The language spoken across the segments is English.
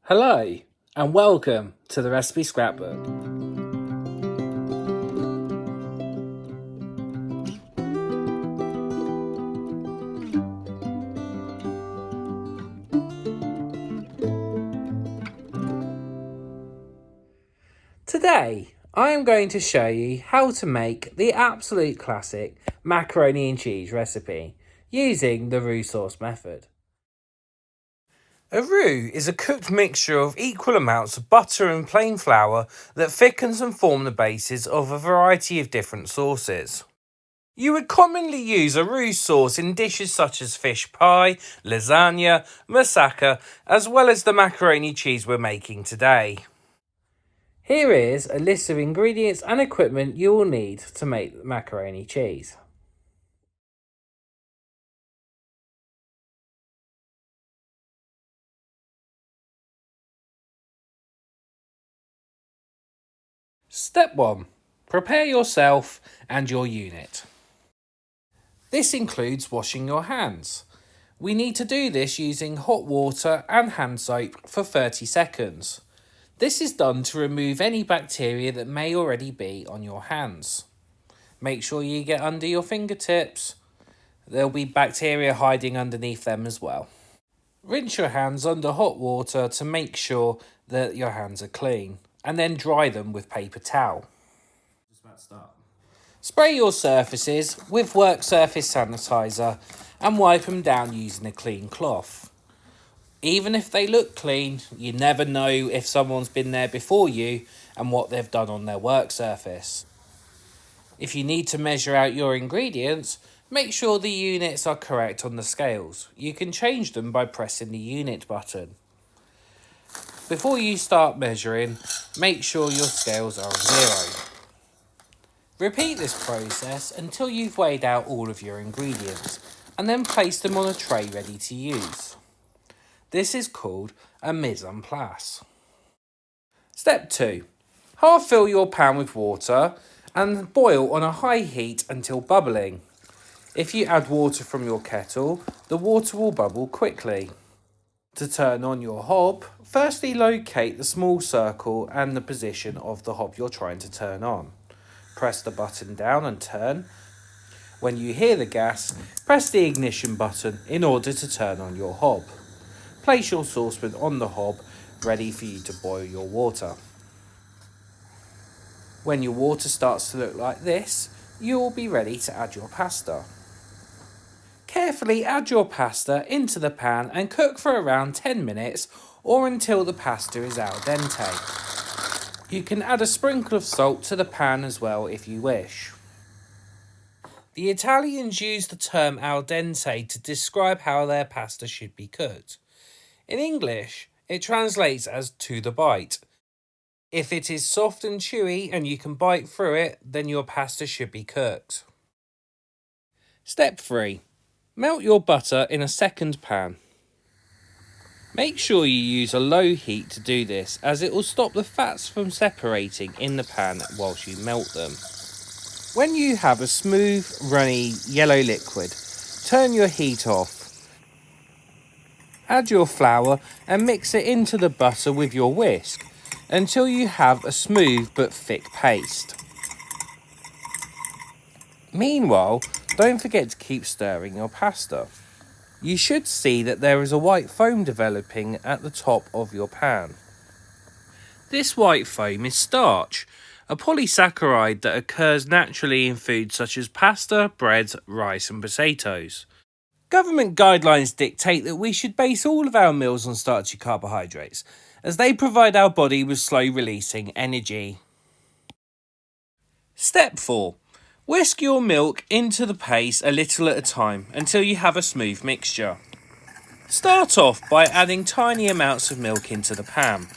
Hello and welcome to the Recipe Scrapbook. Today I am going to show you how to make the absolute classic macaroni and cheese recipe using the Roux Sauce Method. A roux is a cooked mixture of equal amounts of butter and plain flour that thickens and form the bases of a variety of different sauces. You would commonly use a roux sauce in dishes such as fish pie, lasagna, moussaka, as well as the macaroni cheese we're making today. Here is a list of ingredients and equipment you will need to make macaroni cheese. Step 1. Prepare yourself and your unit. This includes washing your hands. We need to do this using hot water and hand soap for 30 seconds. This is done to remove any bacteria that may already be on your hands. Make sure you get under your fingertips. There'll be bacteria hiding underneath them as well. Rinse your hands under hot water to make sure that your hands are clean, and then dry them with paper towel. Spray your surfaces with work surface sanitizer and wipe them down using a clean cloth. Even if they look clean, you never know if someone's been there before you and what they've done on their work surface. If you need to measure out your ingredients, make sure the units are correct on the scales. You can change them by pressing the unit button. Before you start measuring, make sure your scales are 0. Repeat this process until you've weighed out all of your ingredients and then place them on a tray ready to use. This is called a mise en place. Step 2. Half fill your pan with water and boil on a high heat until bubbling. If you add water from your kettle, the water will bubble quickly. To turn on your hob, firstly locate the small circle and the position of the hob you're trying to turn on. Press the button down and turn. When you hear the gas, press the ignition button in order to turn on your hob. Place your saucepan on the hob, ready for you to boil your water. When your water starts to look like this, you will be ready to add your pasta. Carefully add your pasta into the pan and cook for around 10 minutes or until the pasta is al dente. You can add a sprinkle of salt to the pan as well if you wish. The Italians use the term al dente to describe how their pasta should be cooked. In English, it translates as to the bite. If it is soft and chewy and you can bite through it, then your pasta should be cooked. Step 3. Melt your butter in a second pan. Make sure you use a low heat to do this, as it will stop the fats from separating in the pan whilst you melt them. When you have a smooth, runny yellow liquid, turn your heat off. Add your flour and mix it into the butter with your whisk until you have a smooth but thick paste. Meanwhile, don't forget to keep stirring your pasta. You should see that there is a white foam developing at the top of your pan. This white foam is starch, a polysaccharide that occurs naturally in foods such as pasta, bread, rice and potatoes. Government guidelines dictate that we should base all of our meals on starchy carbohydrates, as they provide our body with slow-releasing energy. Step 4. Whisk your milk into the paste a little at a time until you have a smooth mixture. Start off by adding tiny amounts of milk into the pan.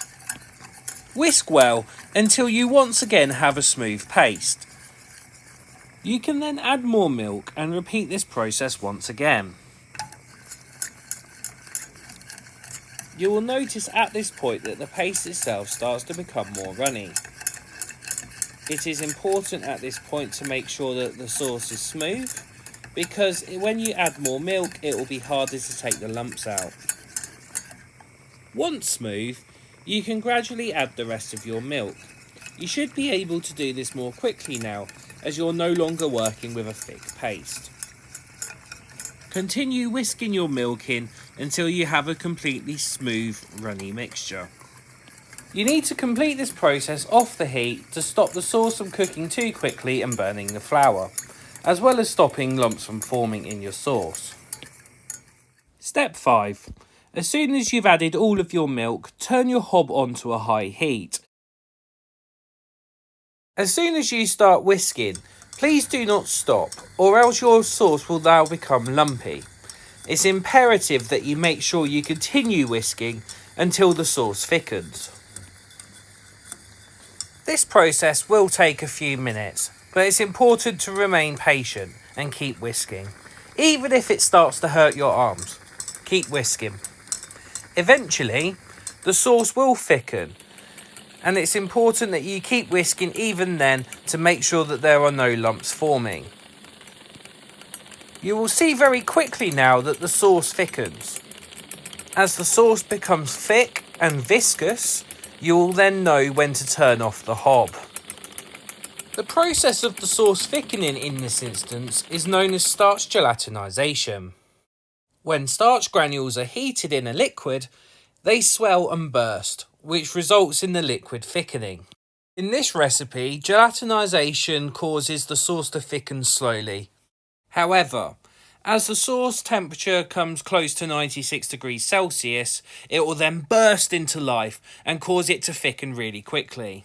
Whisk well until you once again have a smooth paste. You can then add more milk and repeat this process once again. You will notice at this point that the paste itself starts to become more runny. It is important at this point to make sure that the sauce is smooth, because when you add more milk, it will be harder to take the lumps out. Once smooth, You can gradually add the rest of your milk. You should be able to do this more quickly now, as you're no longer working with a thick paste. Continue whisking your milk in until you have a completely smooth, runny mixture. You need to complete this process off the heat to stop the sauce from cooking too quickly and burning the flour, as well as stopping lumps from forming in your sauce. Step 5. As soon as you've added all of your milk, turn your hob on to a high heat. As soon as you start whisking, please do not stop, or else your sauce will now become lumpy. It's imperative that you make sure you continue whisking until the sauce thickens. This process will take a few minutes, but it's important to remain patient and keep whisking. Even if it starts to hurt your arms, keep whisking. Eventually, the sauce will thicken, and it's important that you keep whisking even then to make sure that there are no lumps forming. You will see very quickly now that the sauce thickens. As the sauce becomes thick and viscous, you will then know when to turn off the hob. The process of the sauce thickening in this instance is known as starch gelatinization. When starch granules are heated in a liquid, they swell and burst, which results in the liquid thickening. In this recipe, gelatinization causes the sauce to thicken slowly. However, as the sauce temperature comes close to 96 degrees Celsius, it will then burst into life and cause it to thicken really quickly.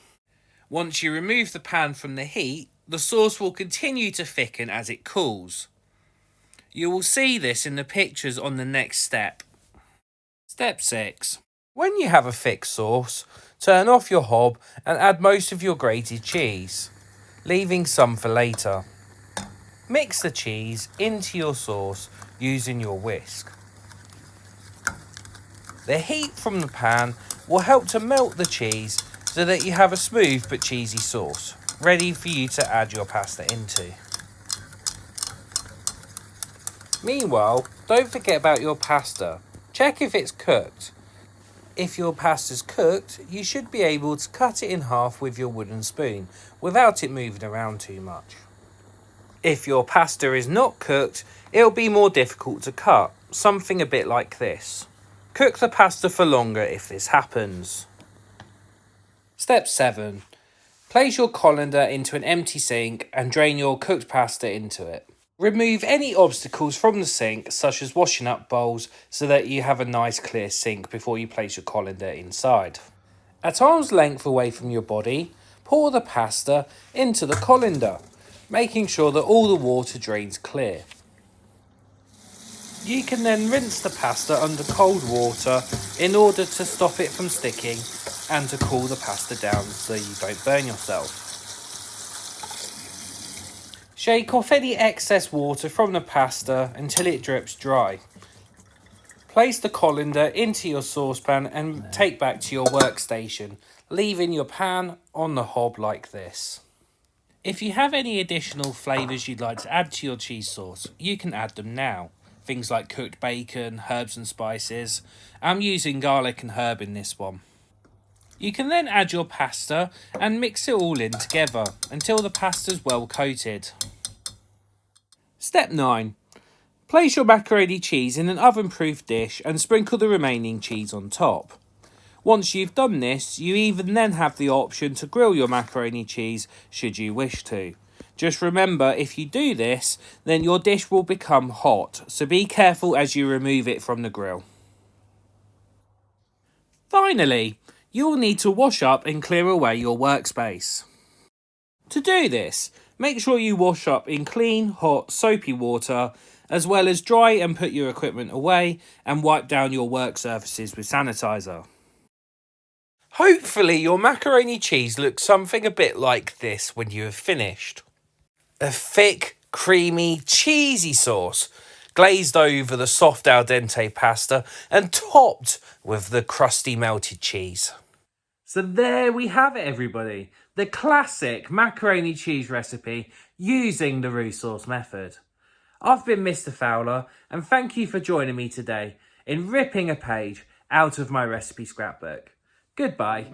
Once you remove the pan from the heat, the sauce will continue to thicken as it cools. You will see this in the pictures on the next step. Step 6. When you have a thick sauce, turn off your hob and add most of your grated cheese, leaving some for later. Mix the cheese into your sauce using your whisk. The heat from the pan will help to melt the cheese so that you have a smooth but cheesy sauce, ready for you to add your pasta into. Meanwhile, don't forget about your pasta. Check if it's cooked. If your pasta's cooked, you should be able to cut it in half with your wooden spoon without it moving around too much. If your pasta is not cooked, it'll be more difficult to cut, something a bit like this. Cook the pasta for longer if this happens. Step 7. Place your colander into an empty sink and drain your cooked pasta into it. Remove any obstacles from the sink, such as washing up bowls, so that you have a nice clear sink before you place your colander inside. At arm's length away from your body, pour the pasta into the colander, making sure that all the water drains clear. You can then rinse the pasta under cold water in order to stop it from sticking and to cool the pasta down so you don't burn yourself. Shake off any excess water from the pasta until it drips dry. Place the colander into your saucepan and take back to your workstation, leaving your pan on the hob like this. If you have any additional flavours you'd like to add to your cheese sauce, you can add them now. Things like cooked bacon, herbs and spices. I'm using garlic and herb in this one. You can then add your pasta and mix it all in together until the pasta's well coated. Step 9. Place your macaroni cheese in an oven-proof dish and sprinkle the remaining cheese on top. Once you've done this, you even then have the option to grill your macaroni cheese should you wish to. Just remember, if you do this, then your dish will become hot, so be careful as you remove it from the grill. Finally, you will need to wash up and clear away your workspace. To do this, make sure you wash up in clean, hot, soapy water, as well as dry and put your equipment away and wipe down your work surfaces with sanitizer. Hopefully your macaroni cheese looks something a bit like this when you have finished. A thick, creamy, cheesy sauce, glazed over the soft al dente pasta and topped with the crusty melted cheese. So there we have it, everybody. The classic macaroni cheese recipe using the Roux Sauce Method. I've been Mr. Fowler, and thank you for joining me today in ripping a page out of my recipe scrapbook. Goodbye.